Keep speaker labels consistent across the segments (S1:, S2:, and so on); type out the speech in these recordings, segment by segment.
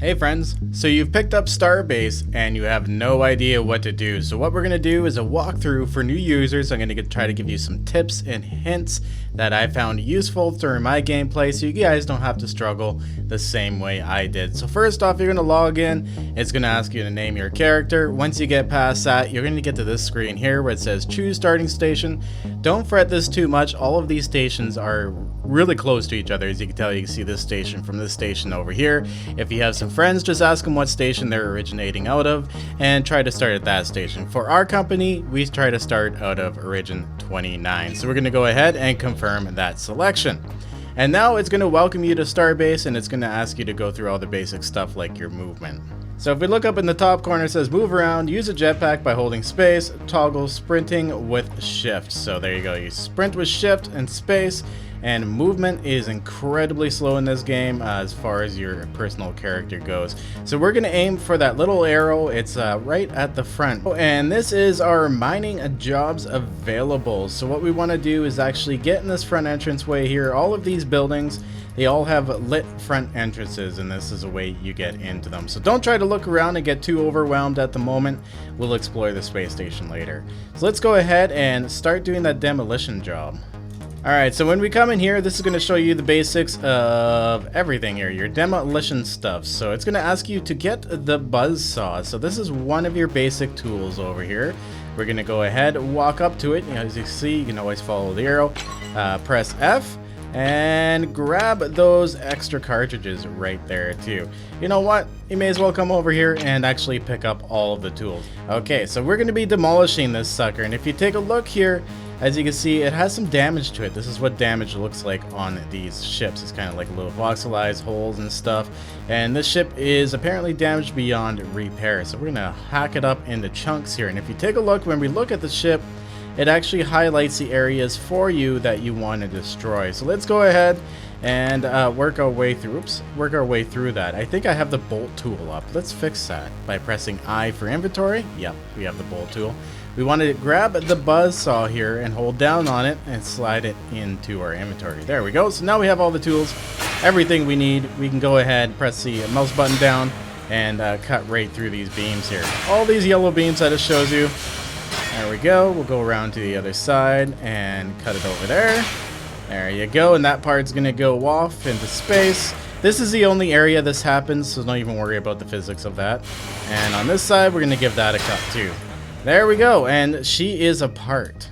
S1: Hey friends, so you've picked up Starbase and you have no idea what to do. So what we're going to do is a walkthrough for new users. I'm going to try to give you some tips and hints that I found useful during my gameplay so you guys don't have to struggle the same way I did. So first off, you're going to log in. It's going to ask you to name your character. Once you get past that, you're going to get to this screen here where it says choose starting station. Don't fret this too much. All of these stations are really close to each other. As you can tell, you can see this station from this station over here. If you have some friends, just ask them what station they're originating out of and try to start at that station. For our company, we try to start out of origin 29. So we're going to go ahead and confirm that selection. And now it's going to welcome you to Starbase, and it's going to ask you to go through all the basic stuff like your movement. So if we look up in the top corner, it says move around, use a jetpack by holding space, toggle sprinting with shift. So there you go, you sprint with shift and space, and movement is incredibly slow in this game as far as your personal character goes. So we're going to aim for that little arrow. It's right at the front. And this is our mining jobs available. So what we want to do is actually get in this front entranceway here. All of these buildings, they all have lit front entrances, and this is a way you get into them. So don't try to look around and get too overwhelmed at the moment. We'll explore the space station later. So let's go ahead and start doing that demolition job. Alright, so when we come in here, this is going to show you the basics of everything here, your demolition stuff. So it's going to ask you to get the buzzsaw. So this is one of your basic tools over here. We're going to go ahead, walk up to it. You know, as you see, you can always follow the arrow. Press F and grab those extra cartridges right there too. You know what? You may as well come over here and actually pick up all of the tools. Okay, so we're going to be demolishing this sucker. And if you take a look here, as you can see, it has some damage to it. This is what damage looks like on these ships. It's kind of like a little voxelized holes and stuff. And this ship is apparently damaged beyond repair. So we're going to hack it up into chunks here. And if you take a look, when we look at the ship, it actually highlights the areas for you that you want to destroy. So let's go ahead and work our way through that. I think I have the bolt tool up. Let's fix that by pressing I for inventory. Yep, we have the bolt tool. We want to grab the buzzsaw here and hold down on it and slide it into our inventory. There we go. So now we have all the tools, everything we need. We can go ahead, press the mouse button down, and cut right through these beams here. All these yellow beams that it shows you. There we go. We'll go around to the other side and cut it over there. There you go. And that part's going to go off into space. This is the only area this happens, so don't even worry about the physics of that. And on this side, we're going to give that a cut too. There we go, and she is apart.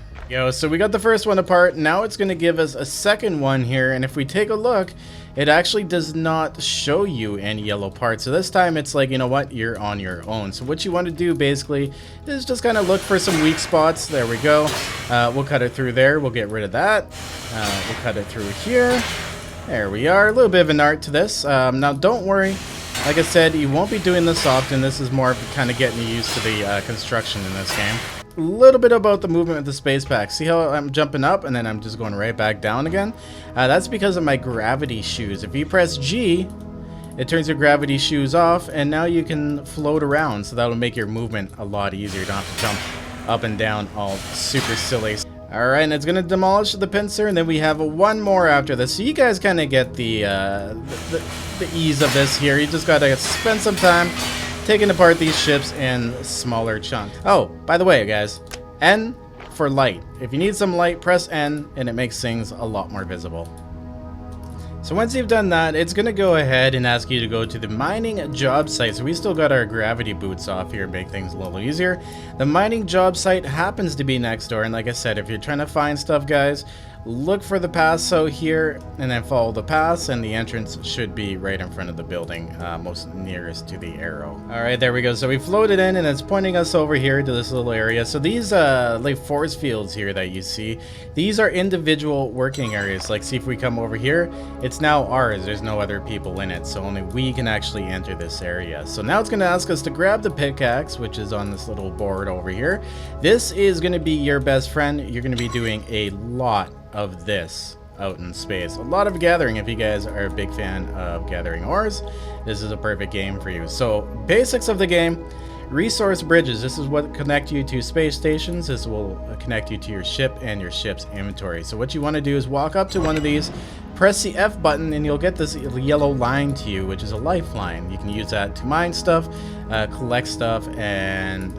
S1: So we got the first one apart. Now it's going to give us a second one here, and if we take a look, it actually does not show you any yellow parts. So this time it's like, you know what, you're on your own. So what you want to do basically is just kind of look for some weak spots. There we go. We'll cut it through there. We'll get rid of that. We'll cut it through here. There we are. A little bit of an art to this. Now don't worry. Like I said, you won't be doing this often. This is more of kind of getting you used to the construction in this game. A little bit about the movement of the space pack. See how I'm jumping up and then I'm just going right back down again? That's because of my gravity shoes. If you press G, it turns your gravity shoes off, and now you can float around. So that'll make your movement a lot easier. You don't have to jump up and down all super silly. Alright, and it's going to demolish the pincer, and then we have one more after this. So you guys kind of get the ease of this here. You just got to spend some time taking apart these ships in smaller chunks. Oh, by the way, guys, N for light. If you need some light, press N, and it makes things a lot more visible. So once you've done that, it's going to go ahead and ask you to go to the mining job site. So we still got our gravity boots off here, make things a little easier. The mining job site happens to be next door, and like I said, if you're trying to find stuff, guys, look for the passo here and then follow the pass, and the entrance should be right in front of the building, most nearest to the arrow. All right, there we go. So we floated in and it's pointing us over here to this little area. So these like force fields here that you see, these are individual working areas. Like, see, if we come over here, it's now ours. There's no other people in it, so only we can actually enter this area. So now it's going to ask us to grab the pickaxe, which is on this little board over here. This is going to be your best friend. You're going to be doing a lot of this out in space. A lot of gathering. If you guys are a big fan of gathering ores, this is a perfect game for you. So basics of the game: resource bridges. This is what connect you to space stations. This will connect you to your ship and your ship's inventory. So what you want to do is walk up to one of these, press the F button and you'll get this yellow line to you, which is a lifeline. You can use that to mine stuff, collect stuff, and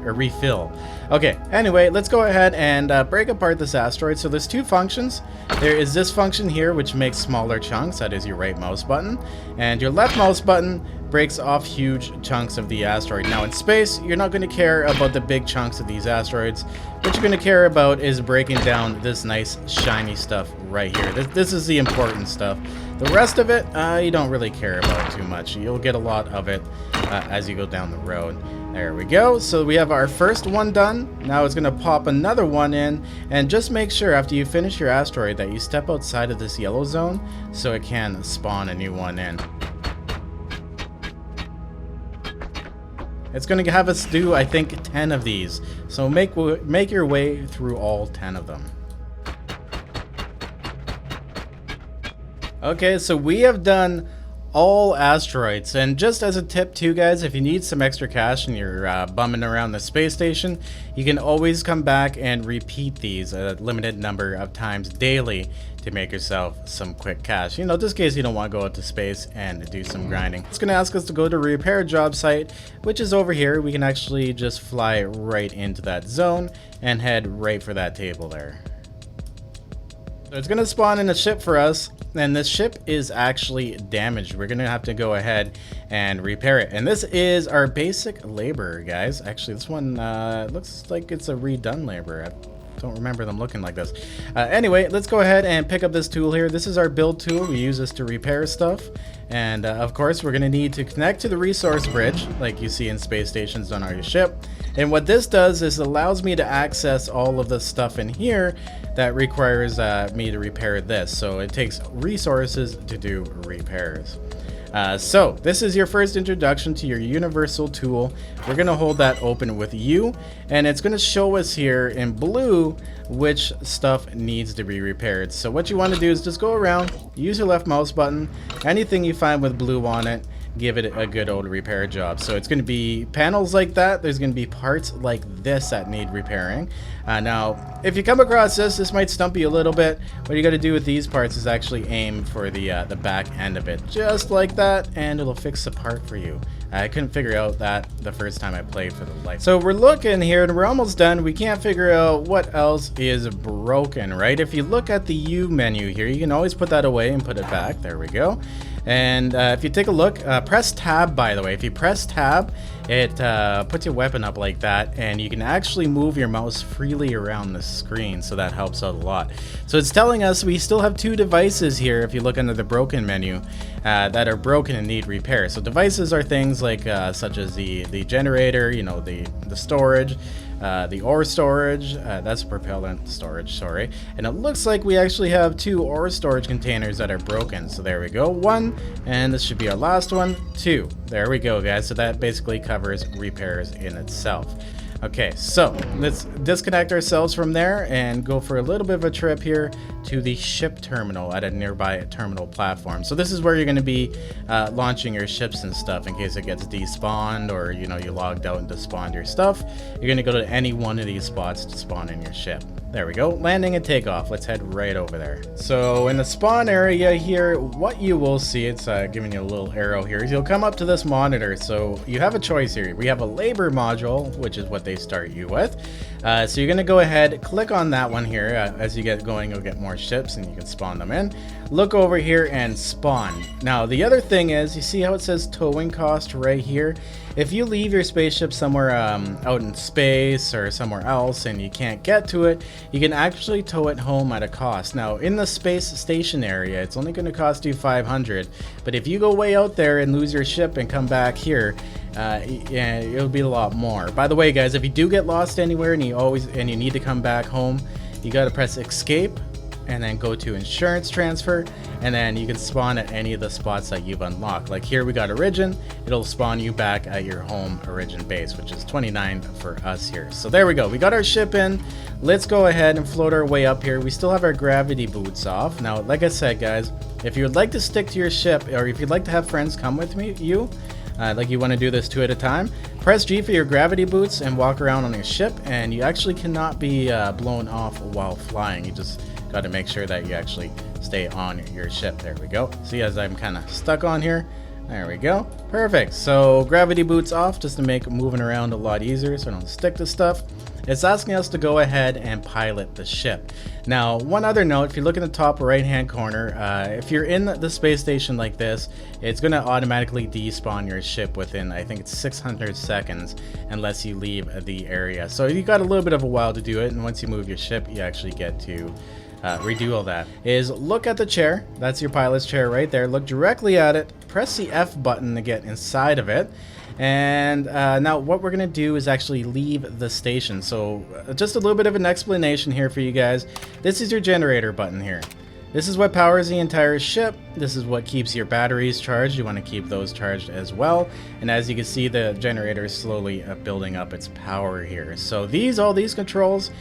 S1: refill. Okay, anyway, let's go ahead and break apart this asteroid. So there's two functions. There is this function here, which makes smaller chunks. That is your right mouse button. And your left mouse button breaks off huge chunks of the asteroid. Now in space, you're not going to care about the big chunks of these asteroids. What you're going to care about is breaking down this nice shiny stuff right here. This is the important stuff. The rest of it, you don't really care about too much. You'll get a lot of it as you go down the road. There we go. So we have our first one done. Now it's going to pop another one in, and just make sure after you finish your asteroid that you step outside of this yellow zone so it can spawn a new one in. It's going to have us do, I think, 10 of these. So make your way through all 10 of them. Okay, so we have done all asteroids, and just as a tip too, guys, if you need some extra cash and you're bumming around the space station, you can always come back and repeat these a limited number of times daily to make yourself some quick cash, you know, just in case you don't want to go out to space and do some grinding. It's going to ask us to go to a repair job site, which is over here. We can actually just fly right into that zone and head right for that table there. So it's going to spawn in a ship for us, and this ship is actually damaged. We're going to have to go ahead and repair it. And this is our basic laborer, guys. Actually, this one looks like it's a redone laborer. I don't remember them looking like this. Anyway, let's go ahead and pick up this tool here. This is our build tool. We use this to repair stuff. And of course, we're going to need to connect to the resource bridge, like you see in space stations on our ship. And what this does is allows me to access all of the stuff in here that requires me to repair this. So it takes resources to do repairs. So this is your first introduction to your universal tool. We're going to hold that open with U, and it's going to show us here in blue which stuff needs to be repaired. So what you want to do is just go around, use your left mouse button, anything you find with blue on it, give it a good old repair job. So it's going to be panels like that. There's going to be parts like this that need repairing. Now, if you come across this might stump you a little bit. What you got to do with these parts is actually aim for the back end of it, just like that, and it'll fix the part for you. I couldn't figure out that the first time I played for the life. So we're looking here, and we're almost done. We can't figure out what else is broken, right? If you look at the U menu here, you can always put that away and put it back. There we go. And if you take a look, press tab, by the way. If you press tab, it puts your weapon up like that, and you can actually move your mouse freely around the screen, so that helps out a lot. So it's telling us we still have two devices here, if you look under the broken menu, that are broken and need repair. So devices are things like such as the generator, you know, the storage, the ore storage, that's propellant storage, sorry. And it looks like we actually have two ore storage containers that are broken. So there we go, one, and this should be our last one, two. There we go, guys. So that basically covers repairs in itself. Okay, so let's disconnect ourselves from there and go for a little bit of a trip here to the ship terminal at a nearby terminal platform. So this is where you're going to be launching your ships and stuff in case it gets despawned, or you know, you logged out and despawned your stuff. You're going to go to any one of these spots to spawn in your ship. There we go, landing and takeoff. Let's head right over there. So in the spawn area here, what you will see, it's giving you a little arrow here, is you'll come up to this monitor. So you have a choice here. We have a labor module, which is what they start you with. So you're going to go ahead, click on that one here. As you get going, you'll get more ships and you can spawn them in. Look over here and spawn. Now the other thing is, you see how it says towing cost right here? If you leave your spaceship somewhere out in space or somewhere else and you can't get to it, you can actually tow it home at a cost. Now in the space station area, it's only going to cost you 500, but if you go way out there and lose your ship and come back here, yeah, it'll be a lot more. By the way, guys, if you do get lost anywhere and you need to come back home, you got to press escape and then go to insurance transfer, and then you can spawn at any of the spots that you've unlocked. Like here we got Origin, it'll spawn you back at your home Origin base, which is 29 for us here. So there we go, we got our ship in. Let's go ahead and float our way up here. We still have our gravity boots off. Now, like I said, guys, if you would like to stick to your ship, or if you'd like to have friends come with you, like you want to do this 2 at a time, press G for your gravity boots and walk around on your ship, and you actually cannot be blown off while flying. You just got to make sure that you actually stay on your ship. There we go. See, as I'm kind of stuck on here. There we go. Perfect. So gravity boots off just to make moving around a lot easier so I don't stick to stuff. It's asking us to go ahead and pilot the ship. Now, one other note, if you look in the top right hand corner, if you're in the space station like this, it's going to automatically despawn your ship within, I think it's 600 seconds, unless you leave the area. So you got a little bit of a while to do it, and once you move your ship, you actually get to redo all that. Is look at the chair. That's your pilot's chair right there. Look directly at it. Press the F button to get inside of it. And now what we're gonna do is actually leave the station. So just a little bit of an explanation here for you guys. This is your generator button here. This is what powers the entire ship. This is what keeps your batteries charged. You want to keep those charged as well. And as you can see, the generator is slowly building up its power here. So all these controls,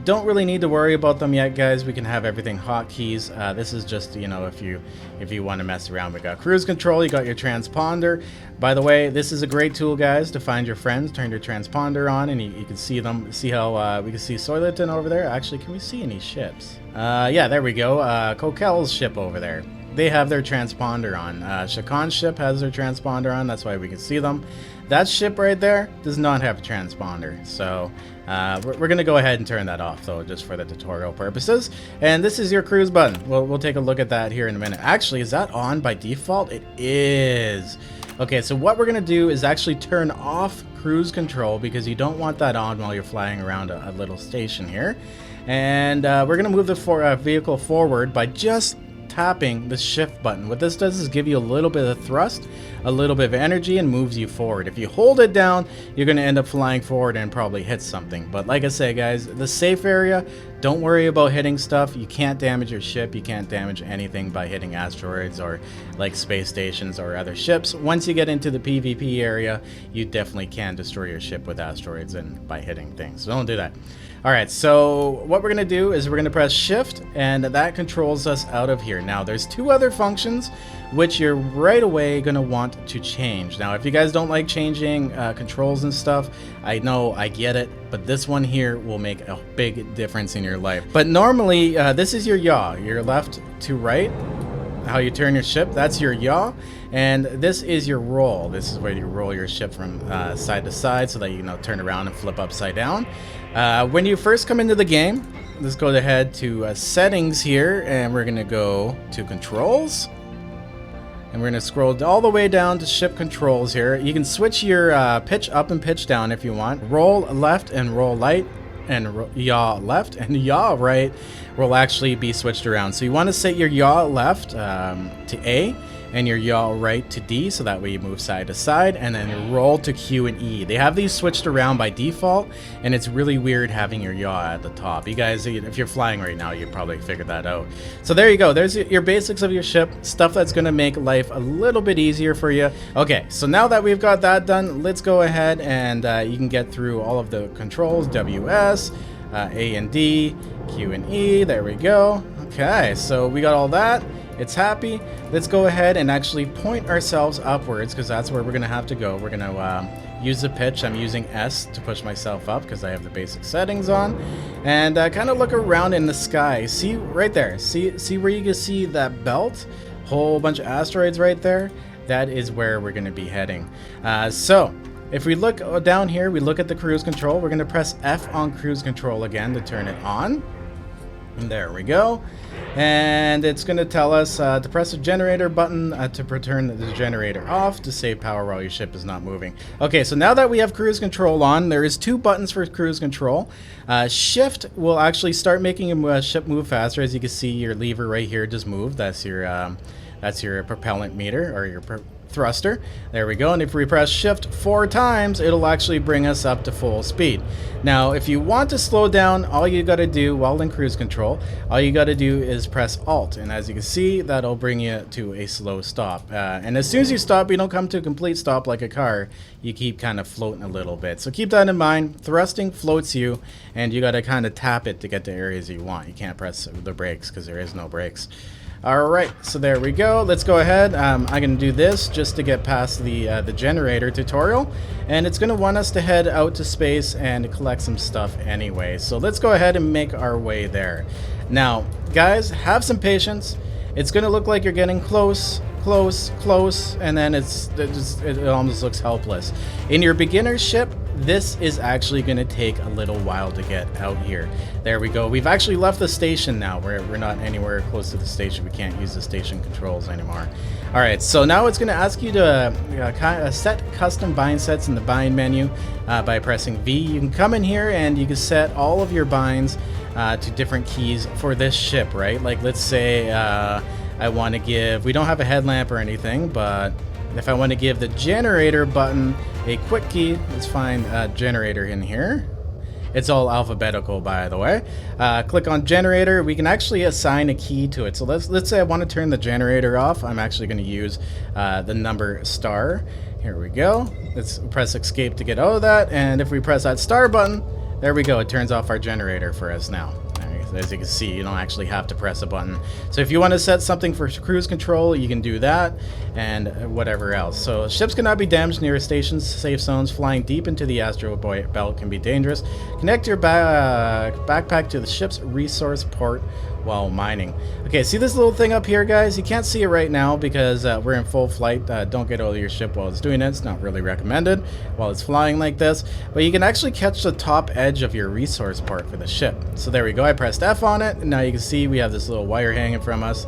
S1: don't really need to worry about them yet, guys. We can have everything hotkeys. This is just, you know, if you want to mess around. We got cruise control, you got your transponder. By the way, this is a great tool, guys, to find your friends. Turn your transponder on and you can see them. See how we can see Soileton over there. Actually, can we see any ships? Yeah, there we go. Coquel's ship over there. They have their transponder on. Shakan's ship has their transponder on. That's why we can see them. That ship right there does not have a transponder. So we're going to go ahead and turn that off, though, just for the tutorial purposes. And this is your cruise button. We'll take a look at that here in a minute. Actually, is that on by default? It is. Okay, so what we're going to do is actually turn off cruise control because you don't want that on while you're flying around a little station here. And we're going to move the vehicle forward by just tapping the shift button. What this does is give you a little bit of thrust, a little bit of energy, and moves you forward. If you hold it down, you're going to end up flying forward and probably hit something. But like I say, guys, the safe area, don't worry about hitting stuff. You can't damage your ship. You can't damage anything by hitting asteroids or like space stations or other ships. Once you get into the PvP area, you definitely can destroy your ship with asteroids and by hitting things. So don't do that. Alright, so what we're going to do is we're going to press shift, and that controls us out of here. Now, there's two other functions which you're right away going to want to change. Now, if you guys don't like changing controls and stuff, I know, I get it, but this one here will make a big difference in your life. But normally, this is your yaw, your left to right. How you turn your ship, that's your yaw, and this is your roll. This is where you roll your ship from side to side so that you turn around and flip upside down. When you first come into the game, let's go ahead to settings here, and we're gonna go to controls, and we're gonna scroll all the way down to ship controls here. You can switch your pitch up and pitch down if you want. Roll left and roll light, and yaw left and yaw right will actually be switched around. So you want to set your yaw left to A and your yaw right to D, so that way you move side to side, and then roll to Q and E. They have these switched around by default, and it's really weird having your yaw at the top. You guys, if you're flying right now, you probably figured that out. So there you go. There's your basics of your ship, stuff that's going to make life a little bit easier for you. Okay, so now that we've got that done, let's go ahead and you can get through all of the controls, WS, A and D, Q and E. There we go. Okay, so we got all that. It's happy. Let's go ahead and actually point ourselves upwards, because that's where we're going to have to go. We're going to use the pitch. I'm using S to push myself up because I have the basic settings on. And kind of look around in the sky. See right there. See where you can see that belt? Whole bunch of asteroids right there. That is where we're going to be heading. So if we look down here, we look at the cruise control. We're going to press F on cruise control again to turn it on. And there we go. And it's going to tell us to press the generator button to turn the generator off to save power while your ship is not moving. Okay, so now that we have cruise control on, there is two buttons for cruise control. Shift will actually start making your ship move faster. As you can see, your lever right here just moved. That's your propellant meter, or your thruster. There we go. And if we press shift 4 times, it'll actually bring us up to full speed. Now, if you want to slow down, all you got to do while in cruise control, all you got to do is press alt. And as you can see, that'll bring you to a slow stop. And as soon as you stop, you don't come to a complete stop like a car. You keep kind of floating a little bit. So keep that in mind. Thrusting floats you, and you got to kind of tap it to get to areas you want. You can't press the brakes because there is no brakes. Alright, so there we go. Let's go ahead. I'm going to do this just to get past the generator tutorial. And it's going to want us to head out to space and collect some stuff anyway. So let's go ahead and make our way there. Now, guys, have some patience. it's going to look like you're getting close, and then it almost looks helpless. In your beginner ship, this is actually going to take a little while to get out here. There we go. We've actually left the station now. We're not anywhere close to the station. We can't use the station controls anymore. All right, so now it's going to ask you to set custom bind sets in the bind menu by pressing V. You can come in here and you can set all of your binds to different keys for this ship, right? Like, let's say I want to give, we don't have a headlamp or anything, but if I want to give the generator button a quick key, let's find generator in here. It's all alphabetical, by the way. Click on generator. We can actually assign a key to it. So let's say I want to turn the generator off. I'm actually going to use the number star. Here we go. Let's press escape to get out of that. And if we press that star button, there we go. It turns off our generator for us now. As you can see, you don't actually have to press a button. So if you want to set something for cruise control, you can do that, and whatever else. So ships cannot be damaged near stations, safe zones. Flying deep into the asteroid belt can be dangerous. Connect your backpack to the ship's resource port while mining. Okay, see this little thing up here, guys? You can't see it right now because we're in full flight. Don't get out of your ship while it's doing it. It's not really recommended while it's flying like this. But you can actually catch the top edge of your resource port for the ship. So there we go. I pressed F on it, and now you can see we have this little wire hanging from us.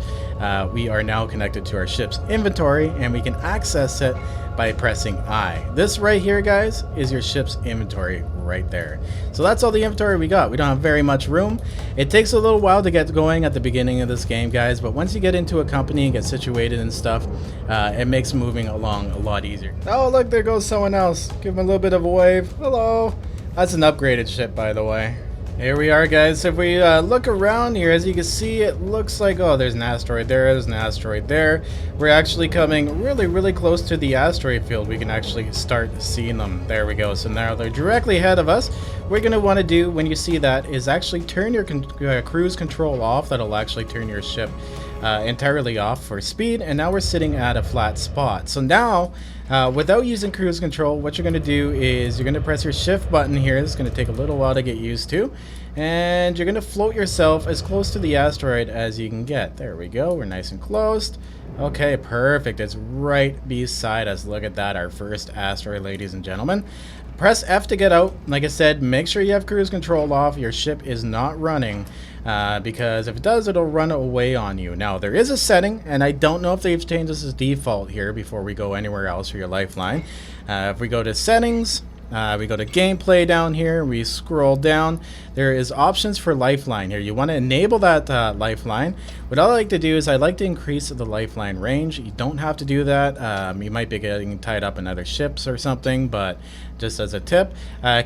S1: We are now connected to our ship's inventory, and we can access it by pressing I. This right here, guys, is your ship's inventory right there. So that's all the inventory we got. We don't have very much room. It takes a little while to get going at the beginning of this game, guys, but once you get into a company and get situated and stuff, it makes moving along a lot easier. Oh, look, there goes someone else. Give him a little bit of a wave. Hello. That's an upgraded ship, by the way. Here we are, guys. If we look around here, as you can see, it looks like, oh, there's an asteroid there, there's an asteroid there. We're actually coming really close to the asteroid field. We can actually start seeing them. There we go. So now they're directly ahead of us. What you're going to want to do when you see that is actually turn your cruise control off. That'll actually turn your ship entirely off for speed, and now we're sitting at a flat spot. So now without using cruise control, what you're going to do is you're going to press your shift button here. It's going to take a little while to get used to, and you're going to float yourself as close to the asteroid as you can get. There we go. We're nice and close. Okay, perfect. It's right beside us. Look at that, our first asteroid, ladies and gentlemen. Press F to get out. Like I said, make sure you have cruise control off. Your ship is not running because if it does, it'll run away on you. Now, there is a setting, and I don't know if they've changed this as default here before we go anywhere else for your lifeline. If we go to settings, we go to gameplay down here, we scroll down, there is options for lifeline here. You want to enable that lifeline. What I like to do is I like to increase the lifeline range. You don't have to do that. You might be getting tied up in other ships or something, but just as a tip,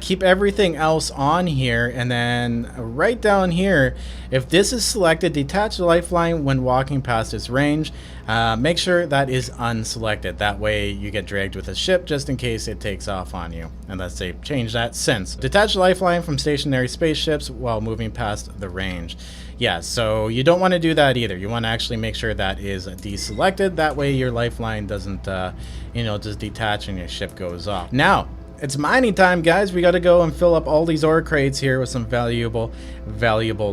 S1: keep everything else on here, and then right down here, if this is selected, detach the lifeline when walking past its range. Make sure that is unselected. That way you get dragged with a ship just in case it takes off on you, unless they've changed that since. Detach the lifeline from stationary spaceships while moving past the range. Yeah, so you don't want to do that either. You want to actually make sure that is deselected. That way your lifeline doesn't, just detach and your ship goes off. Now, it's mining time, guys. We got to go and fill up all these ore crates here with some valuable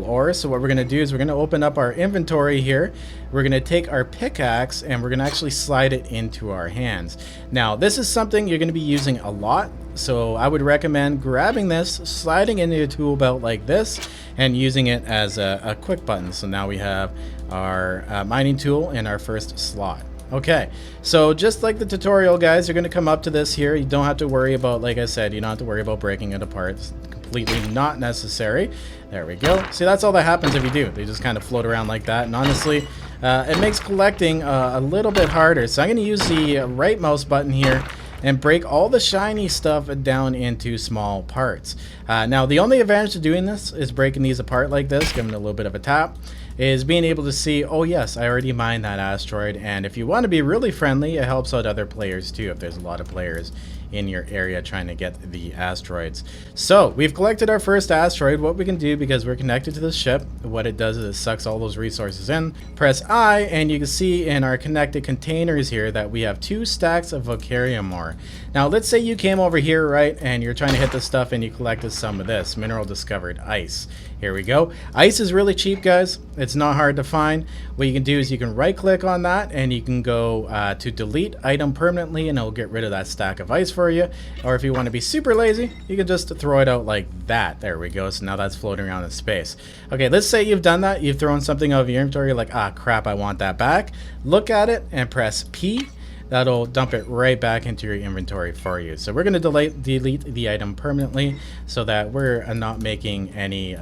S1: ore. So what we're going to do is we're going to open up our inventory here. We're going to take our pickaxe and we're going to actually slide it into our hands. Now, this is something you're going to be using a lot. So I would recommend grabbing this, sliding into a tool belt like this, and using it as a quick button. So now we have our mining tool in our first slot. Okay, so just like the tutorial, guys, you're going to come up to this here. You don't have to worry about, like I said, you don't have to worry about breaking it apart. It's completely not necessary. There we go. See, that's all that happens if you do. They just kind of float around like that. And honestly, it makes collecting a little bit harder. So I'm going to use the right mouse button here and break all the shiny stuff down into small parts. Now, the only advantage to doing this is breaking these apart like this, giving it a little bit of a tap, is being able to see, oh yes, I already mined that asteroid. And if you want to be really friendly, it helps out other players too if there's a lot of players in your area trying to get the asteroids. So we've collected our first asteroid. What we can do, because we're connected to the ship, what it does is it sucks all those resources in. Press I, and you can see in our connected containers here that we have 2 stacks of vocarium ore. Now let's say you came over here, right, and you're trying to hit this stuff and you collected some of this mineral discovered ice. Here we go. Ice is really cheap, guys. It's not hard to find. What you can do is you can right click on that and you can go to delete item permanently, and it'll get rid of that stack of ice for you. Or if you want to be super lazy, you can just throw it out like that. There we go. So now that's floating around in space. Okay, let's say you've done that. You've thrown something out of your inventory, like, ah, crap, I want that back. Look at it and press P. That'll dump it right back into your inventory for you. So we're going to delete the item permanently so that we're not making any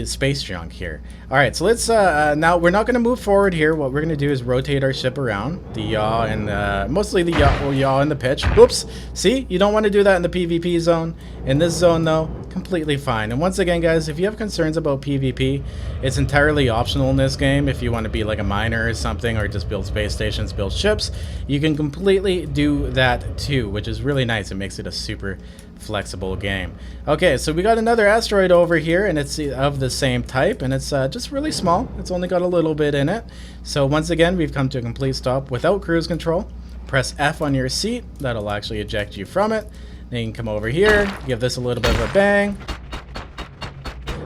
S1: space junk here. All right, so let's now we're not going to move forward here. What we're going to do is rotate our ship around, the yaw and mostly the yaw and the pitch. Whoops. See, you don't want to do that in the PvP zone. In this zone though, completely fine. And once again, guys, if you have concerns about PvP, it's entirely optional in this game. If you want to be like a miner or something, or just build space stations, build ships, you can completely do that too, which is really nice. It makes it a super flexible game. Okay, so we got another asteroid over here, and it's of the same type, and it's just really small. It's only got a little bit in it. So once again, we've come to a complete stop without cruise control. Press F on your seat. That'll actually eject you from it. Then you can come over here, give this a little bit of a bang.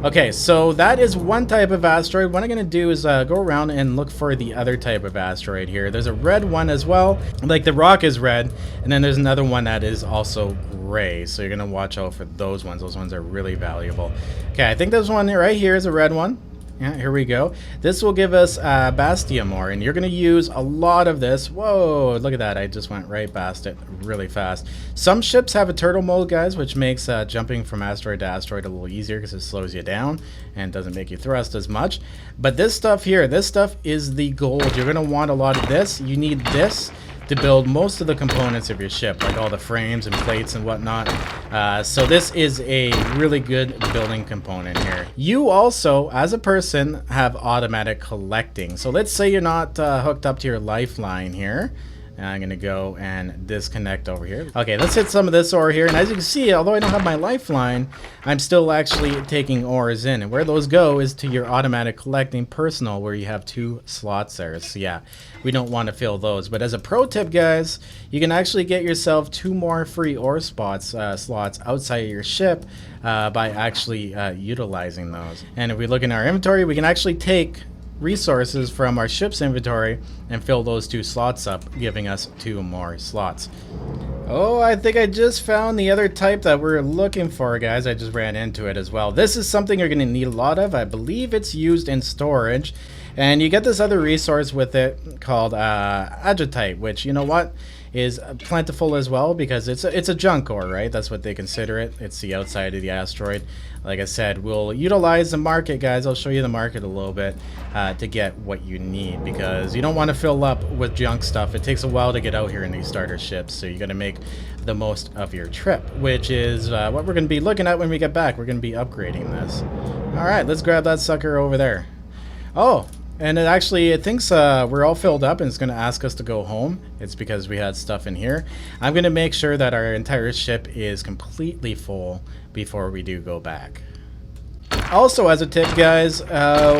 S1: Okay, so that is one type of asteroid. What I'm going to do is go around and look for the other type of asteroid here. There's a red one as well. Like the rock is red, and then there's another one that is also gray. So you're going to watch out for those ones. Those ones are really valuable. Okay, I think this one right here is a red one. Yeah, here we go. This will give us Bastium ore, and you're going to use a lot of this. Whoa, look at that. I just went right past it really fast. Some ships have a turtle mode, guys, which makes jumping from asteroid to asteroid a little easier because it slows you down and doesn't make you thrust as much. But this stuff here, this stuff is the gold. You're going to want a lot of this. You need this to build most of the components of your ship, like all the frames and plates and whatnot. So this is a really good building component here. You also, as a person, have automatic collecting. So let's say you're not hooked up to your lifeline here. And I'm gonna go and disconnect over here. Okay, let's hit some of this ore here. And as you can see, although I don't have my lifeline, I'm still actually taking ores in. And where those go is to your automatic collecting personal, where you have 2 slots there. So yeah, we don't want to fill those. But as a pro tip, guys, you can actually get yourself 2 more free ore slots outside of your ship by actually utilizing those. And if we look in our inventory, we can actually take resources from our ship's inventory and fill those 2 slots up, giving us 2 more slots. Oh, I think I just found the other type that we're looking for, guys. I just ran into it as well. This is something you're going to need a lot of. I believe it's used in storage, and you get this other resource with it called agitite, which, you know what, is plentiful as well, because it's a junk ore, right? That's what they consider it. It's the outside of the asteroid. Like I said, we'll utilize the market, guys. I'll show you the market a little bit to get what you need, because you don't want to fill up with junk stuff. It takes a while to get out here in these starter ships, so you got to make the most of your trip, which is what we're going to be looking at when we get back. We're going to be upgrading this. All right, let's grab that sucker over there. Oh, and it thinks we're all filled up, and it's going to ask us to go home. It's because we had stuff in here. I'm going to make sure that our entire ship is completely full before we do go back. Also, as a tip, guys,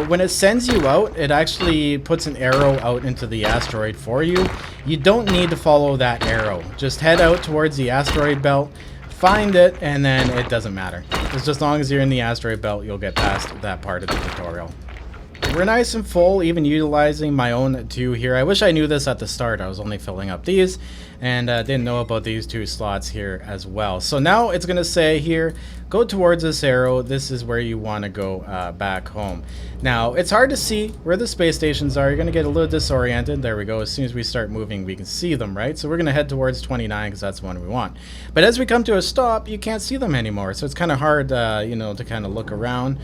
S1: when it sends you out, it actually puts an arrow out into the asteroid for you. You don't need to follow that arrow. Just head out towards the asteroid belt, find it, and then it doesn't matter. It's just as long as you're in the asteroid belt, you'll get past that part of the tutorial. We're nice and full, even utilizing my own 2 here. I wish I knew this at the start. I was only filling up these, and didn't know about these 2 slots here as well. So now it's going to say here, go towards this arrow. This is where you want to go back home. Now, it's hard to see where the space stations are. You're going to get a little disoriented. There we go. As soon as we start moving, we can see them, right? So we're going to head towards 29 because that's the one we want. But as we come to a stop, you can't see them anymore. So it's kind of hard, you know, to kind of look around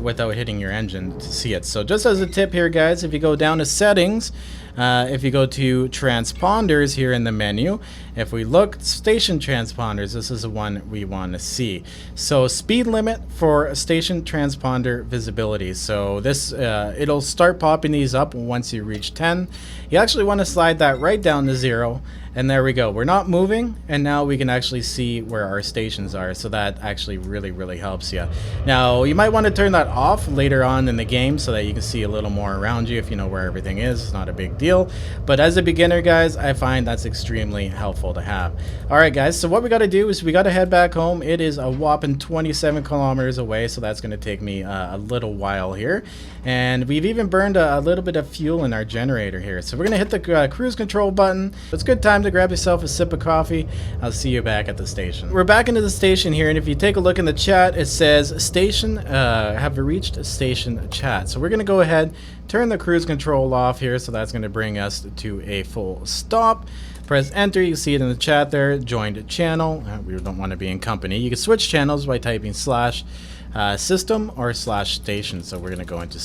S1: without hitting your engine to see it. So just as a tip here, guys, if you go down to settings, if you go to transponders here in the menu, if we look station transponders, this is the one we want to see. So speed limit for station transponder visibility. So this it'll start popping these up once you reach 10. You actually want to slide that right down to 0, And there we go. We're not moving, and now we can actually see where our stations are. So that actually really helps you. Now, you might want to turn that off later on in the game so that you can see a little more around you if you know where everything is. It's not a big deal. But as a beginner, guys, I find that's extremely helpful to have. All right, guys. So what we got to do is we got to head back home. It is a whopping 27 kilometers away, so that's going to take me a little while here. And we've even burned a little bit of fuel in our generator here. So we're going to hit the cruise control button. It's a good time to grab yourself a sip of coffee. I'll see you back at the station. We're back into the station here, and if you take a look in the chat, it says station have reached station chat. So we're going to go ahead, turn the cruise control off here, so that's going to bring us to a full stop. Press enter. You can see it in the chat there. Joined channel. We don't want to be in company. You can switch channels by typing / system or / station. So we're gonna go into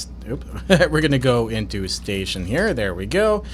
S1: we're gonna go into station here. There we go.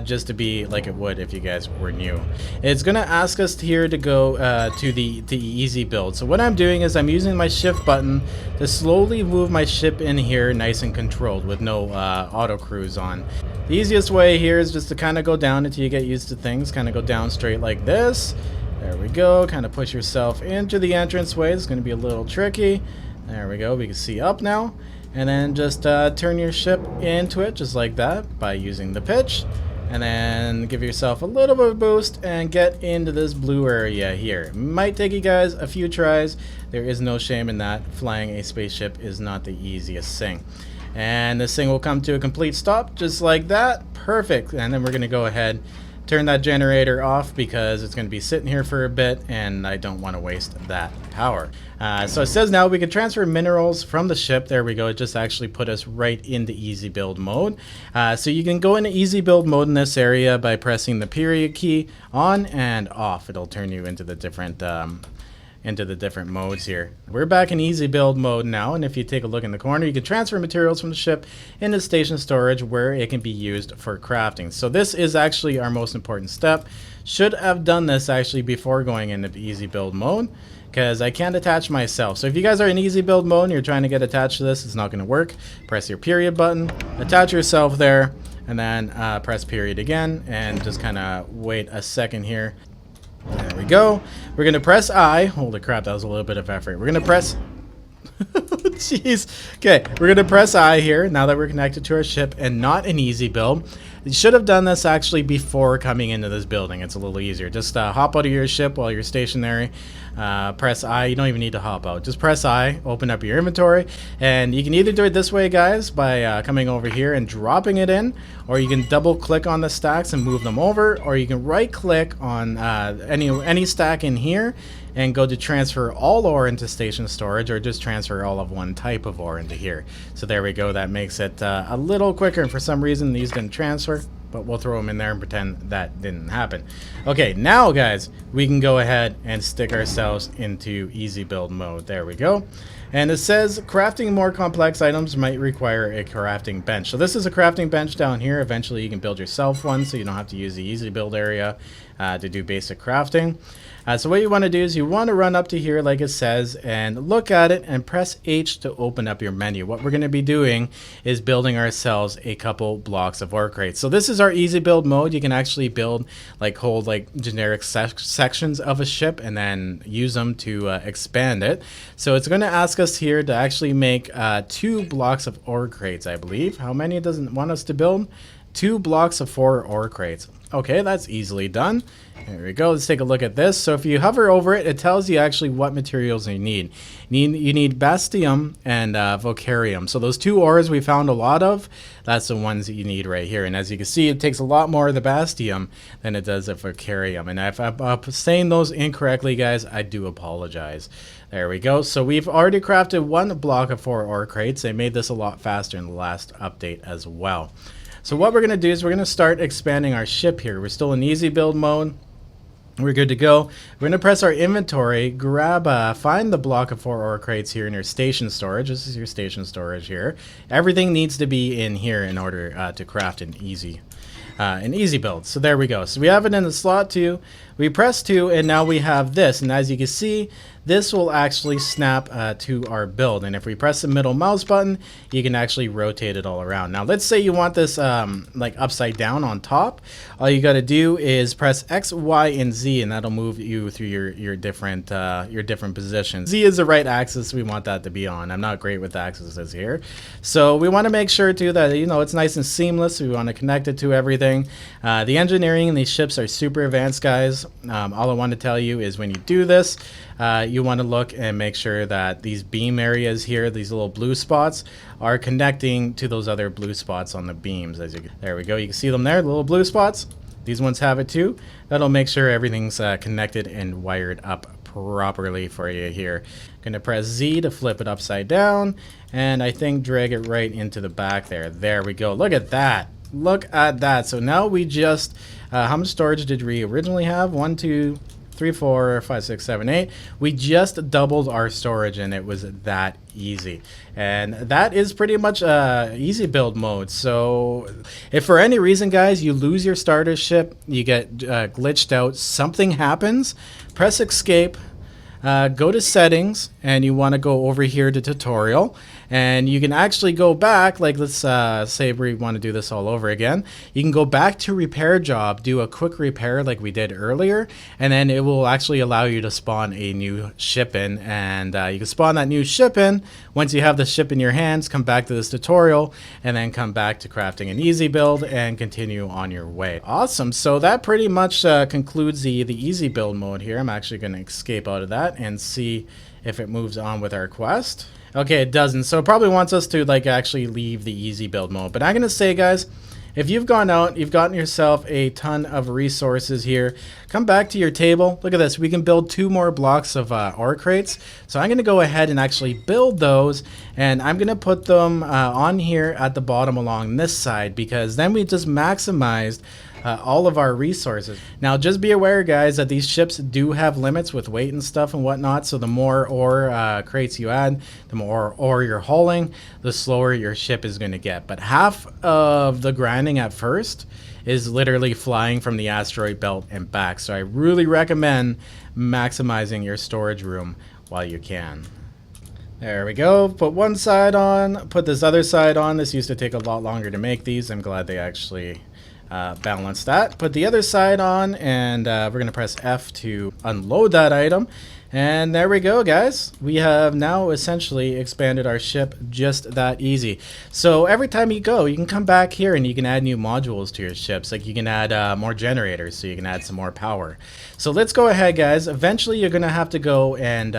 S1: Just to be like it would if you guys were new. It's gonna ask us here to go to the easy build. So what I'm doing is I'm using my shift button to slowly move my ship in here, nice and controlled with no auto cruise on. The easiest way here is just to kind of go down until you get used to things. Kind of go down straight like this. There we go. Kind of push yourself into the entranceway. It's going to be a little tricky. There we go. We can see up now. And then just turn your ship into it just like that by using the pitch. And then give yourself a little bit of a boost and get into this blue area here. It might take you guys a few tries. There is no shame in that. Flying a spaceship is not the easiest thing. And this thing will come to a complete stop just like that. Perfect. And then we're going to go ahead, turn that generator off because it's going to be sitting here for a bit and I don't want to waste that power. So it says now we can transfer minerals from the ship. There we go. It just actually put us right into easy build mode. So you can go into easy build mode in this area by pressing the period key on and off. It'll turn you into the different modes here. We're back in easy build mode now, and if you take a look in the corner, you can transfer materials from the ship into station storage where it can be used for crafting. So this is actually our most important step. Should have done this actually before going into easy build mode, because I can't attach myself. So if you guys are in easy build mode and you're trying to get attached to this, it's not going to work. Press your period button, attach yourself there, and then press period again, and just kind of wait a second here. There we go. We're going to press I. Holy crap, that was a little bit of effort. We're going to press... Jeez. Okay, we're going to press I here now that we're connected to our ship and not an easy build. You should have done this actually before coming into this building. It's a little easier. Just hop out of your ship while you're stationary. Press I. You don't even need to hop out. Just press I. Open up your inventory. And you can either do it this way, guys, by coming over here and dropping it in. Or you can double click on the stacks and move them over. Or you can right click on any stack in here and go to transfer all ore into station storage, or just transfer all of one type of ore into here. So there we go. That makes it a little quicker, and for some reason these didn't transfer, but we'll throw them in there and pretend that didn't happen. Okay, now guys, we can go ahead and stick ourselves into easy build mode. There we go. And it says crafting more complex items might require a crafting bench. So this is a crafting bench down here. Eventually you can build yourself one, so you don't have to use the easy build area to do basic crafting. So what you want to do is you want to run up to here like it says and look at it and press H to open up your menu. What we're going to be doing is building ourselves a couple blocks of ore crates. So this is our easy build mode. You can actually build whole generic sections of a ship and then use them to expand it. So it's going to ask us here to actually make 2 blocks of ore crates, I believe. How many does it want us to build? 2 blocks of 4 ore crates. Okay, that's easily done. There we go. Let's take a look at this. So if you hover over it, it tells you actually what materials you need. You need bastium and vocarium. So those 2 ores we found a lot of, that's the ones that you need right here. And as you can see, it takes a lot more of the bastium than it does the vocarium. And if I'm saying those incorrectly, guys, I do apologize. There we go. So we've already crafted 1 block of 4 ore crates. They made this a lot faster in the last update as well. So what we're going to do is we're going to start expanding our ship here. We're still in easy build mode. We're good to go. We're going to press our inventory, find the block of 4 ore crates here in your station storage. This is your station storage here. Everything needs to be in here in order to craft an easy build. So there we go. So we have it in the slot 2. We press 2, and now we have this. And as you can see, this will actually snap to our build. And if we press the middle mouse button, you can actually rotate it all around. Now let's say you want this like upside down on top. All you got to do is press X, Y, and Z, and that'll move you through your different positions. Z is the right axis we want that to be on. I'm not great with the axes here, so we want to make sure too that it's nice and seamless. We want to connect it to everything. The engineering in these ships are super advanced, guys. All I want to tell you is when you do this, you want to look and make sure that these beam areas here, these little blue spots, are connecting to those other blue spots on the beams. There we go. You can see them there, the little blue spots. These ones have it too. That'll make sure everything's connected and wired up properly for you here. Gonna press Z to flip it upside down, and I think drag it right into the back there. There we go. Look at that. Look at that. So now we just how much storage did we originally have? 1, 2, 3, 4, 5, 6, 7, 8. We just doubled our storage, and it was that easy. And that is pretty much easy build mode. So if for any reason, guys, you lose your starter ship, you get glitched out, something happens, press escape, go to settings, and you want to go over here to tutorial, and you can actually go back, like let's say we want to do this all over again. You can go back to repair job, do a quick repair like we did earlier, and then it will actually allow you to spawn a new ship in, and you can spawn that new ship in. Once you have the ship in your hands, come back to this tutorial, and then come back to crafting an easy build and continue on your way. Awesome. So that pretty much concludes the easy build mode here. I'm actually going to escape out of that and see if it moves on with our quest. Okay, it doesn't. So it probably wants us to like actually leave the easy build mode. But I'm going to say, guys, if you've gone out, you've gotten yourself a ton of resources here, come back to your table. Look at this. We can build 2 more blocks of ore crates. So I'm going to go ahead and actually build those, and I'm going to put them on here at the bottom along this side, because then we just maximized all of our resources. Now just be aware, guys, that these ships do have limits with weight and stuff and whatnot, so the more ore crates you add, the more ore you're hauling, the slower your ship is going to get. But half of the grinding at first is literally flying from the asteroid belt and back, so I really recommend maximizing your storage room while you can. There we go. Put one side on, put this other side on. This used to take a lot longer to make these. I'm glad they actually balance that. Put the other side on, and we're going to press F to unload that item. And there we go, guys. We have now essentially expanded our ship just that easy. So every time you go, you can come back here and you can add new modules to your ships. Like you can add more generators, so you can add some more power. So let's go ahead, guys. Eventually you're gonna have to go and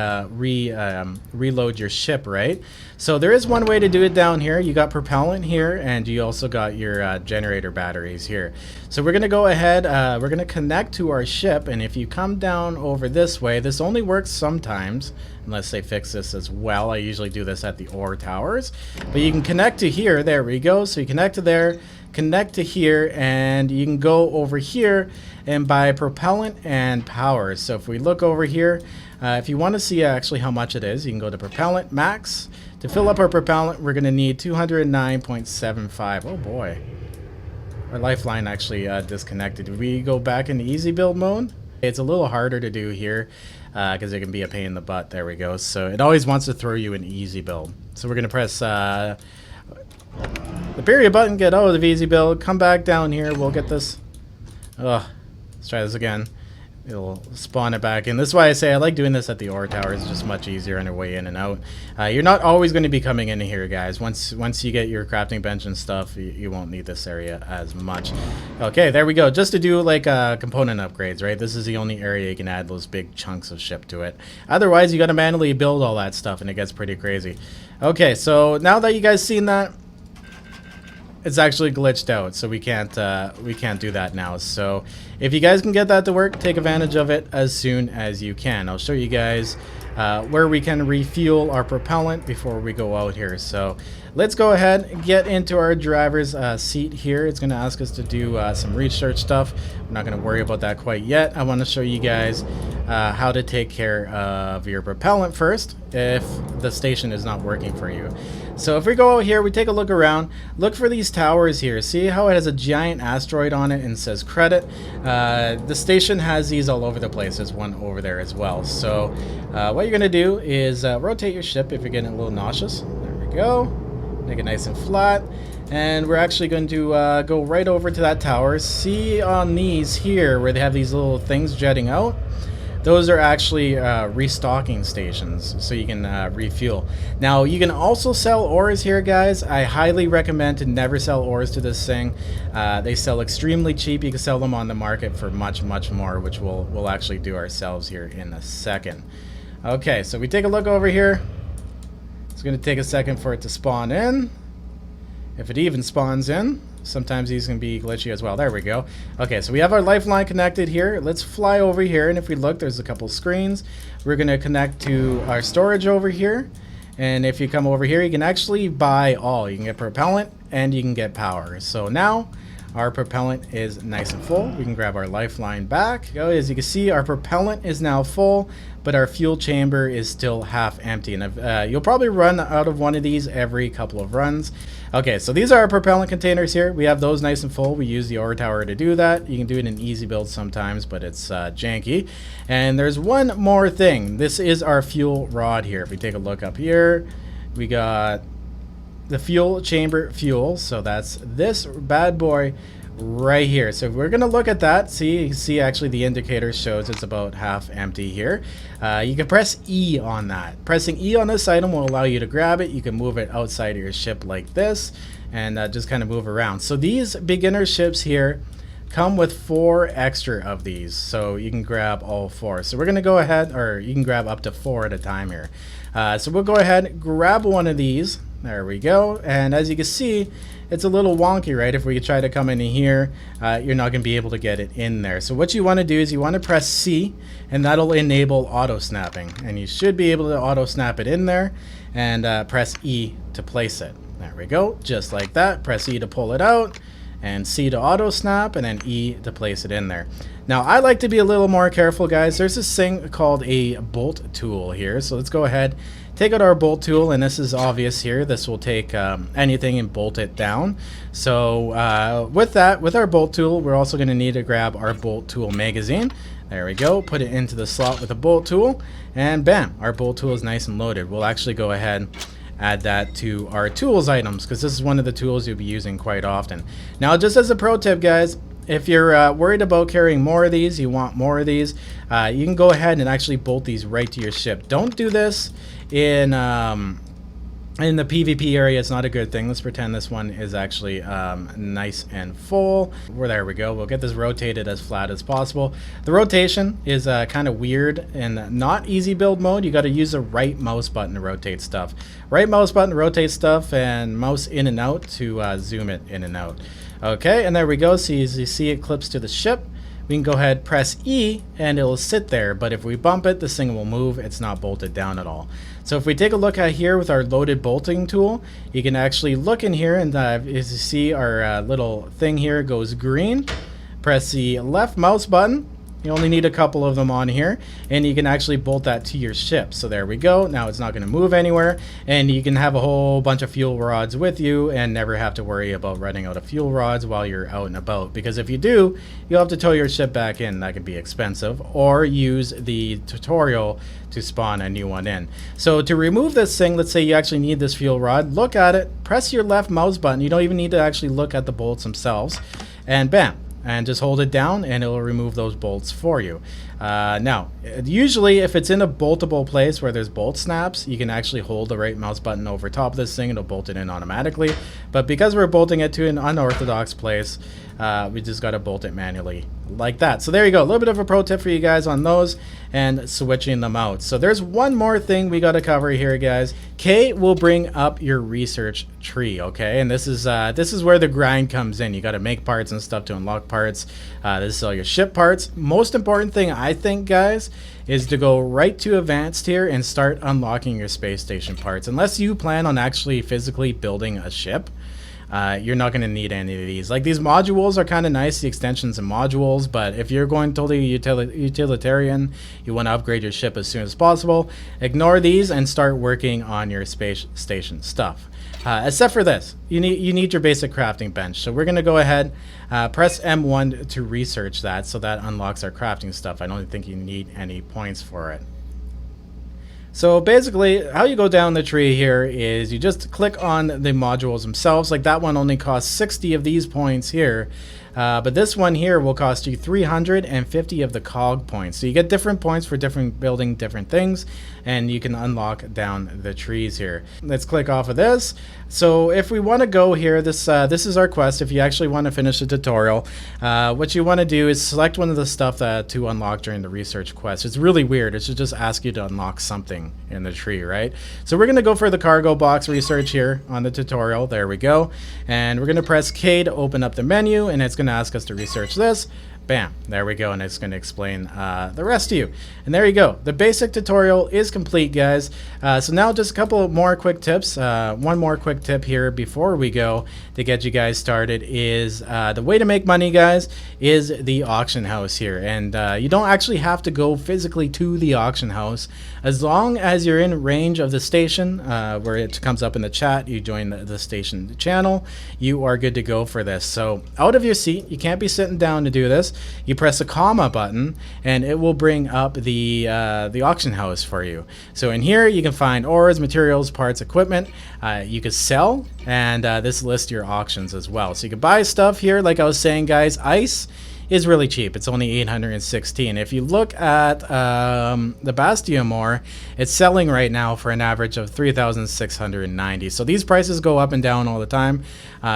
S1: reload your ship, right? So there is one way to do it down here. You got propellant here, and you also got your generator batteries here. So we're gonna go ahead, we're gonna connect to our ship, and if you come down over this way, this only works sometimes unless they fix this as well. I usually do this at the ore towers, but you can connect to here. There we go. So you connect to there, connect to here, and you can go over here and buy propellant and power. So if we look over here, if you want to see actually how much it is, you can go to propellant max. To fill up our propellant, we're going to need 209.75. Oh boy, our lifeline actually disconnected. Did we go back into easy build mode? It's a little harder to do here because it can be a pain in the butt. There we go. So it always wants to throw you an easy build. So we're going to press the period button, get out of easy build, come back down here. We'll get this. Let's try this again. It'll spawn it back in. This is why I say I like doing this at the ore tower. It's just much easier on your way in and out. You're not always going to be coming in here, guys. Once you get your crafting bench and stuff, you won't need this area as much. Okay, there we go. Just to do like component upgrades, right? This is the only area you can add those big chunks of ship to it. Otherwise, you got to manually build all that stuff, and it gets pretty crazy. Okay, so now that you guys seen that, it's actually glitched out, so we can't do that now. So if you guys can get that to work, take advantage of it as soon as you can. I'll show you guys where we can refuel our propellant before we go out here. So let's go ahead and get into our driver's seat here. It's going to ask us to do some research stuff. I'm not going to worry about that quite yet. I want to show you guys how to take care of your propellant first if the station is not working for you. So if we go out here, we take a look around, look for these towers here. See how it has a giant asteroid on it and says credit? The station has these all over the place. There's one over there as well. So what you're going to do is rotate your ship if you're getting a little nauseous. There we go. Make it nice and flat. And we're actually going to go right over to that tower. See on these here where they have these little things jetting out? Those are actually restocking stations, so you can refuel. Now, you can also sell ores here, guys. I highly recommend to never sell ores to this thing. They sell extremely cheap. You can sell them on the market for much, much more, which we'll actually do ourselves here in a second. Okay, so we take a look over here. It's going to take a second for it to spawn in. If it even spawns in. Sometimes these can be glitchy as well. There we go. Okay, so we have our lifeline connected here. Let's fly over here, and if we look, there's a couple screens. We're going to connect to our storage over here. And if you come over here, you can actually buy all. You can get propellant and you can get power. So now our propellant is nice and full. We can grab our lifeline back. As you can see, our propellant is now full, but our fuel chamber is still half empty. And you'll probably run out of one of these every couple of runs. Okay, so these are our propellant containers here. We have those nice and full. We use the ore tower to do that. You can do it in easy build sometimes, but it's janky. And there's one more thing. This is our fuel rod here. If we take a look up here, we got the fuel chamber fuel. So that's this bad boy right here. So we're gonna look at that. See actually the indicator shows it's about half empty here. You can press E on that. Pressing E on this item will allow you to grab it. You can move it outside of your ship like this and just kind of move around. So these beginner ships here come with 4 extra of these, so you can grab all 4. So we're gonna go ahead, or you can grab up to 4 at a time here. So we'll go ahead and grab one of these. There we go. And as you can see, it's a little wonky, right? If we try to come in here, you're not going to be able to get it in there. So what you want to do is you want to press C, and that'll enable auto snapping. And you should be able to auto snap it in there, and press E to place it. There we go, just like that. Press E to pull it out, and C to auto snap, and then E to place it in there. Now, I like to be a little more careful, guys. There's this thing called a bolt tool here. So let's go ahead, take out our bolt tool, and this is obvious here. This will take anything and bolt it down. So with that, with our bolt tool, we're also going to need to grab our bolt tool magazine. There we go. Put it into the slot with a bolt tool, and bam, our bolt tool is nice and loaded. We'll actually go ahead add that to our tools items, because this is one of the tools you'll be using quite often. Now, just as a pro tip, guys, if you're worried about carrying more of these, you want more of these, you can go ahead and actually bolt these right to your ship. Don't do this in the PvP area. It's not a good thing. Let's pretend this one is actually nice and full. There we go. We'll get this rotated as flat as possible. The rotation is kind of weird and not easy build mode. You got to use the right mouse button to rotate stuff. Right mouse button to rotate stuff, and mouse in and out to zoom it in and out. Okay, and there we go. So as you see, it clips to the ship. We can go ahead, press E, and it'll sit there. But if we bump it, this thing will move. It's not bolted down at all. So if we take a look at here with our loaded bolting tool, you can actually look in here, and as you see, our little thing here goes green. Press the left mouse button. You only need a couple of them on here, and you can actually bolt that to your ship. So there we go. Now it's not going to move anywhere, and you can have a whole bunch of fuel rods with you and never have to worry about running out of fuel rods while you're out and about. Because if you do, you'll have to tow your ship back in. That could be expensive, or use the tutorial to spawn a new one in. So to remove this thing, let's say you actually need this fuel rod, look at it, press your left mouse button. You don't even need to actually look at the bolts themselves, and bam. And just hold it down and it will remove those bolts for you. Now, usually if it's in a boltable place where there's bolt snaps, you can actually hold the right mouse button over top of this thing and it'll bolt it in automatically. But because we're bolting it to an unorthodox place, we just got to bolt it manually like that. So there you go, a little bit of a pro tip for you guys on those and switching them out. So there's one more thing we got to cover here, guys. K will bring up your research tree, okay? And this is where the grind comes in. You got to make parts and stuff to unlock parts. This is all your ship parts. Most important thing, I think, guys, is to go right to advanced here and start unlocking your space station parts. Unless you plan on actually physically building a ship, you're not going to need any of these. Like, these modules are kind of nice, the extensions and modules, but if you're going totally utilitarian, you want to upgrade your ship as soon as possible, ignore these and start working on your space station stuff. Except for this, you need your basic crafting bench. So we're going to go ahead, press M1 to research that, so that unlocks our crafting stuff. I don't think you need any points for it. So basically, how you go down the tree here is you just click on the modules themselves. Like, that one only costs 60 of these points here. But this one here will cost you 350 of the cog points. So you get different points for building different things, and you can unlock down the trees here. Let's click off of this. So if we want to go here, this is our quest. If you actually want to finish the tutorial, what you want to do is select one of the stuff to unlock during the research quest. It's really weird. It should just ask you to unlock something in the tree, right? So we're going to go for the cargo box research here on the tutorial. There we go. And we're going to press K to open up the menu, and it's going to ask us to research this. Bam, there we go, and it's going to explain the rest to you. And there you go. The basic tutorial is complete, guys. So now just a couple more quick tips. One more quick tip here before we go to get you guys started is the way to make money, guys, is the auction house here. And you don't actually have to go physically to the auction house. As long as you're in range of the station, where it comes up in the chat, you join the station channel, you are good to go for this. So out of your seat, you can't be sitting down to do this. You press a comma button, and it will bring up the auction house for you. So in here, you can find ores, materials, parts, equipment. You can sell, and this lists your auctions as well. So you can buy stuff here. Like I was saying, guys, ice is really cheap. It's only 816. If you look at the Bastion ore, it's selling right now for an average of 3,690. So these prices go up and down all the time,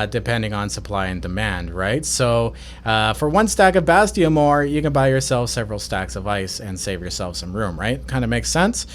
S1: depending on supply and demand, right? So for one stack of Bastion ore, you can buy yourself several stacks of ice and save yourself some room, right? Kind of makes sense.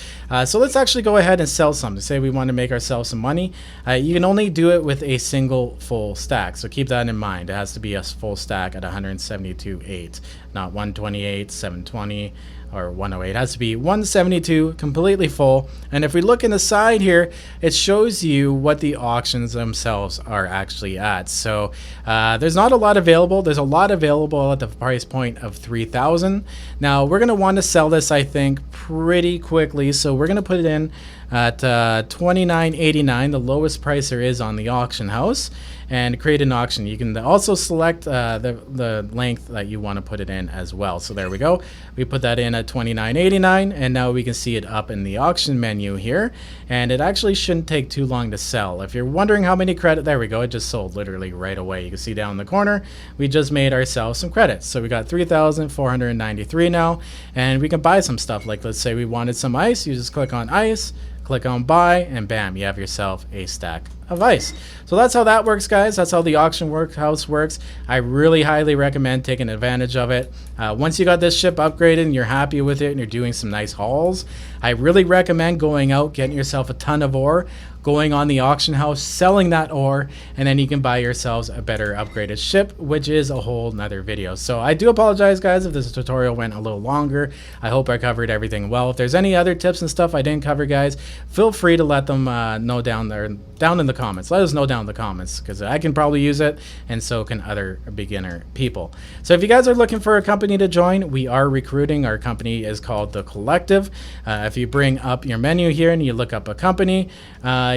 S1: So let's actually go ahead and sell something. Say we want to make ourselves some money. You can only do it with a single full stack. So keep that in mind. It has to be a full stack at 172.8, not 128, 720, or 108. It has to be 172 completely full. And if we look in the side here, it shows you what the auctions themselves are actually at. So there's not a lot available. There's a lot available at the price point of 3,000. Now we're going to want to sell this, I think, pretty quickly. So we're going to put it in at $29.89, the lowest price there is on the auction house, and create an auction. You can also select the length that you want to put it in as well. So there we go. We put that in at $29.89, and now we can see it up in the auction menu here, and it actually shouldn't take too long to sell. If you're wondering how many credit, there we go, it just sold literally right away. You can see down in the corner, we just made ourselves some credits. So we got 3,493 now, and we can buy some stuff. Like, let's say we wanted some ice, you just click on ice, click on buy, and bam, you have yourself a stack of ice. So that's how that works, guys. That's how the auction house works. I really highly recommend taking advantage of it. Once you got this ship upgraded and you're happy with it and you're doing some nice hauls, I really recommend going out, getting yourself a ton of ore, going on the auction house, selling that ore, and then you can buy yourselves a better upgraded ship, which is a whole nother video. So I do apologize, guys, if this tutorial went a little longer. I hope I covered everything well. If there's any other tips and stuff I didn't cover, guys, feel free to let them know down in the comments. Let us know down in the comments, because I can probably use it, and so can other beginner people. So if you guys are looking for a company to join, we are recruiting. Our company is called The Collective. If you bring up your menu here and you look up a company,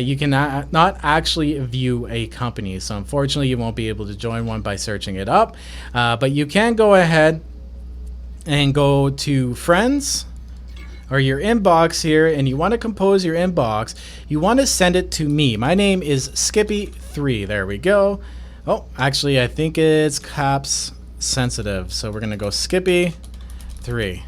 S1: you can not actually view a company. So unfortunately, you won't be able to join one by searching it up. But you can go ahead and go to friends, or your inbox here, and you want to compose your inbox. You want to send it to me. My name is Skippy3. There we go. Oh, actually, I think it's caps sensitive. So we're going to go Skippy3.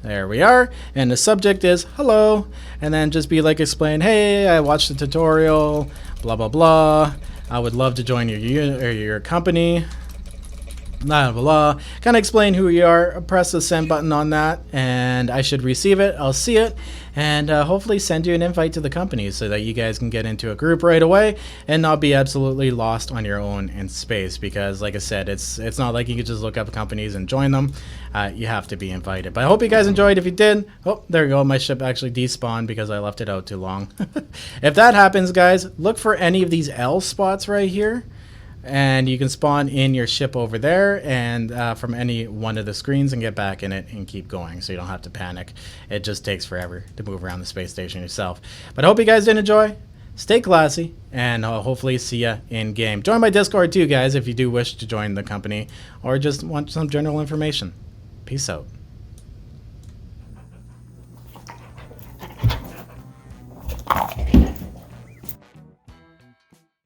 S1: There we are. And the subject is hello. And then just be like, explain, hey, I watched the tutorial, blah, blah, blah. I would love to join your company. blah blah blah. Kind of explain who you are. Press the send button on that, and I should receive it. I'll see it, and hopefully send you an invite to the company so that you guys can get into a group right away and not be absolutely lost on your own in space. Because, like I said, it's not like you can just look up companies and join them. You have to be invited. But I hope you guys enjoyed. If you did, oh, there you go. My ship actually despawned because I left it out too long. If that happens, guys, look for any of these L spots right here. And you can spawn in your ship over there and from any one of the screens and get back in it and keep going, so you don't have to panic. It just takes forever to move around the space station yourself. But I hope you guys did enjoy. Stay classy, and I'll hopefully see you in game. Join my Discord too, guys, if you do wish to join the company or just want some general information. Peace out.